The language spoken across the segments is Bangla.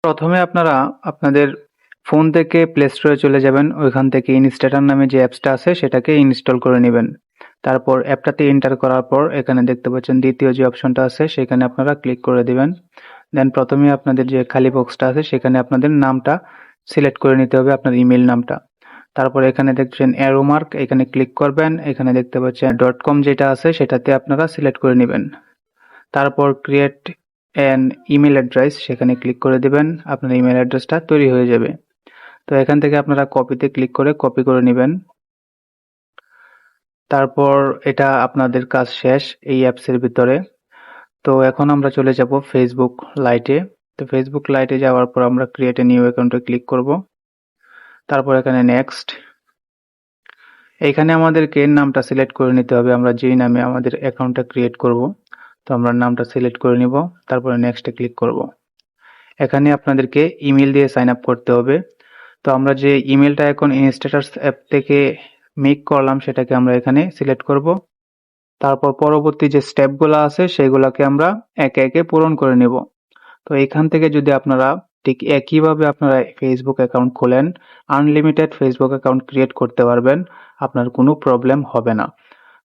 প্রথমে আপনারা আপনাদের ফোন থেকে প্লে স্টোরে চলে যাবেন। ওইখান থেকে ইনস্টাটার নামে যে অ্যাপসটা আছে সেটাকে ইনস্টল করে নেবেন। তারপর অ্যাপটাতে এন্টার করার পর এখানে দেখতে পাচ্ছেন দ্বিতীয় যে অপশনটা আছে সেখানে আপনারা ক্লিক করে দিবেন। দেন প্রথমে আপনাদের যে খালি বক্সটা আছে সেখানে আপনাদের নামটা সিলেক্ট করে নিতে হবে, আপনার ইমেল নামটা। তারপর এখানে দেখছেন অ্যারো মার্ক, এখানে ক্লিক করবেন। এখানে দেখতে পাচ্ছেন .com যেটা আছে সেটাতে আপনারা সিলেক্ট করে নেবেন। তারপর ক্রিয়েট অ্যান ইমেল অ্যাড্রেস সেখানে ক্লিক করে দিবেন। আপনার ইমেল অ্যাড্রেসটা তৈরি হয়ে যাবে। তো এখান থেকে আপনারা কপিতে ক্লিক করে কপি করে নেবেন। তারপর এটা আপনাদের কাজ শেষ এই অ্যাপসের ভিতরে। তো এখন আমরা চলে যাব ফেসবুক লাইটে। তো ফেসবুক লাইটে যাওয়ার পর আমরা ক্রিয়েট এ নিউ অ্যাকাউন্টে ক্লিক করব। তারপর এখানে নেক্সট, এইখানে আমাদেরকে নামটা সিলেক্ট করে নিতে হবে, আমরা যেই নামে আমাদের অ্যাকাউন্টটা ক্রিয়েট করব। তো আমরা নামটা সিলেক্ট করে নিব, তারপরে নেক্সটে ক্লিক করব। এখানে আপনাদেরকে ইমেল দিয়ে সাইন আপ করতে হবে। তো আমরা যে ইমেলটা এখন ইনস্ট্যাটাস অ্যাপ থেকে মেক করলাম সেটাকে আমরা এখানে সিলেক্ট করব। তারপর পরবর্তী যে স্টেপগুলো আছে সেগুলোকে আমরা একে একে পূরণ করে নেব। তো এখান থেকে যদি আপনারা ঠিক একইভাবে আপনারা ফেসবুক অ্যাকাউন্ট খোলেন, আনলিমিটেড ফেসবুক অ্যাকাউন্ট ক্রিয়েট করতে পারবেন, আপনার কোনো প্রবলেম হবে না।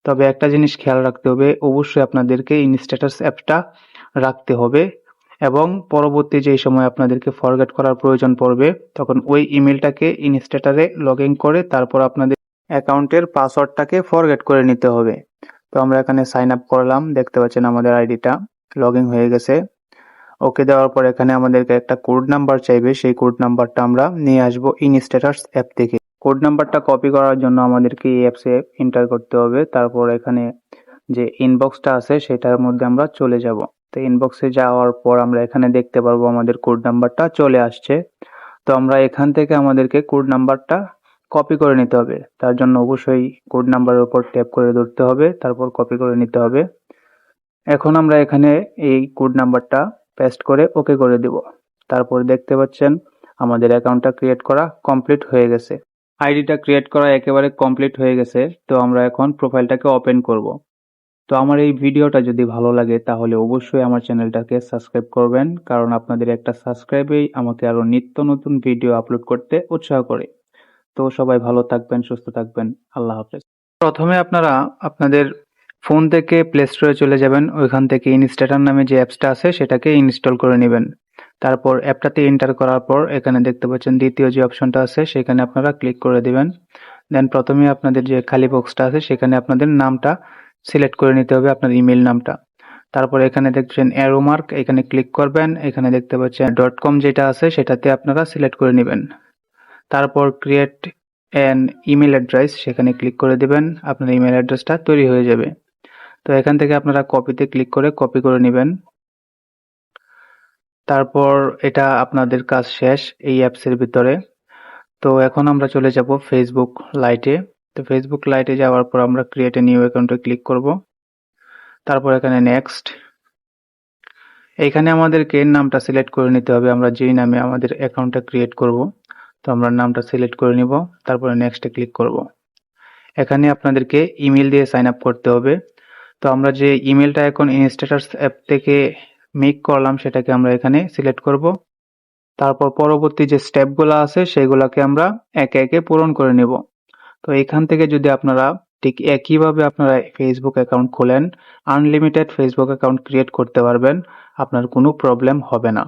তবে একটা জিনিস খেয়াল রাখতে হবে, অবশ্যই আপনাদেরকে ইনস্ট্যাটাস অ্যাপটা রাখতে হবে এবং পরবর্তী যেই সময় আপনাদেরকে ফরগেট করার প্রয়োজন পড়বে তখন ওই ইমেলটাকে ইনস্ট্যাটারে লগ ইন করে তারপর আপনাদের অ্যাকাউন্টের পাসওয়ার্ডটাকে ফরগেট করে নিতে হবে। তো আমরা এখানে সাইন আপ করলাম, দেখতে পাচ্ছেন আমাদের আইডিটা লগ ইন হয়ে গেছে। ওকে দেওয়ার পর এখানে আমাদেরকে একটা কোড নাম্বার চাইবে, সেই কোড নাম্বারটা আমরা নিয়ে আসবো ইনস্ট্যাটাস অ্যাপ থেকে। কোড নাম্বারটা কপি করার জন্য আমাদেরকে এই অ্যাপসে এন্টার করতে হবে। তারপর এখানে যে ইনবক্সটা আছে সেটার মধ্যে আমরা চলে যাব। তো ইনবক্সে যাওয়ার পর আমরা এখানে দেখতে পারবো আমাদের কোড নাম্বারটা চলে আসছে। তো আমরা এখান থেকে আমাদেরকে কোড নাম্বারটা কপি করে নিতে হবে। তার জন্য অবশ্যই কোড নাম্বারের উপর ট্যাপ করে ধরতে হবে, তারপর কপি করে নিতে হবে। এখন আমরা এখানে এই কোড নাম্বারটা পেস্ট করে ওকে করে দিব। তারপর দেখতে পাচ্ছেন আমাদের অ্যাকাউন্টটা ক্রিয়েট করা কমপ্লিট হয়ে গেছে। আইডিটা ক্রিয়েট করা একেবারে কমপ্লিট হয়ে গেছে। তো আমরা এখন প্রোফাইলটাকে ওপেন করব। তো আমার এই ভিডিওটা যদি ভালো লাগে তাহলে অবশ্যই আমার চ্যানেলটাকে সাবস্ক্রাইব করবেন, কারণ আপনাদের একটা সাবস্ক্রাইবেই আমাকে আরো নিত্য নতুন ভিডিও আপলোড করতে উৎসাহ করে। তো সবাই ভালো থাকবেন, সুস্থ থাকবেন। আল্লাহ হাফেজ। প্রথমে আপনারা আপনাদের ফোন থেকে প্লে স্টোরে চলে যাবেন। ওইখান থেকে ইনস্টাটার নামে যে অ্যাপসটা আছে সেটাকে ইনস্টল করে নেবেন। তারপর অ্যাপটাতে এন্টার করার পর এখানে দেখতে পাচ্ছেন দ্বিতীয় যে অপশনটা আছে সেখানে আপনারা ক্লিক করে দিবেন। দেন প্রথমে আপনাদের যে খালি বক্সটা আছে সেখানে আপনাদের নামটা সিলেক্ট করে নিতে হবে, আপনার ইমেল নামটা। তারপর এখানে দেখছেন অ্যারো মার্ক, এখানে ক্লিক করবেন। এখানে দেখতে পাচ্ছেন .com যেটা আছে সেটাতে আপনারা সিলেক্ট করে নেবেন। তারপর ক্রিয়েট অ্যান ইমেল অ্যাড্রেস সেখানে ক্লিক করে দিবেন। আপনার ইমেল অ্যাড্রেসটা তৈরি হয়ে যাবে। তো এখান থেকে আপনারা কপিতে ক্লিক করে কপি করে নেবেন। তারপর এটা আপনাদের কাজ শেষ এই অ্যাপসের ভিতরে। তো এখন আমরা চলে যাব ফেসবুক লাইটে। তো ফেসবুক লাইটে যাওয়ার পর আমরা ক্রিয়েট এ নিউ অ্যাকাউন্টে ক্লিক করব। তারপর এখানে নেক্সট, এইখানে আমাদেরকে নামটা সিলেক্ট করে নিতে হবে, আমরা যেই নামে আমাদের অ্যাকাউন্টটা ক্রিয়েট করব। তো আমরা নামটা সিলেক্ট করে নিব, তারপরে নেক্সটে ক্লিক করব। এখানে আপনাদেরকে ইমেল দিয়ে সাইন আপ করতে হবে। তো আমরা যে ইমেলটা এখন ইনস্ট্যাটাস অ্যাপ থেকে মেক করলাম সেটাকে আমরা এখানে সিলেক্ট করব। তারপর পরবর্তী যে স্টেপগুলো আছে সেগুলোকে আমরা একে একে পূরণ করে নেব। তো এখান থেকে যদি আপনারা ঠিক একইভাবে আপনারা ফেসবুক অ্যাকাউন্ট খোলেন, আনলিমিটেড ফেসবুক অ্যাকাউন্ট ক্রিয়েট করতে পারবেন, আপনার কোনো প্রবলেম হবে না।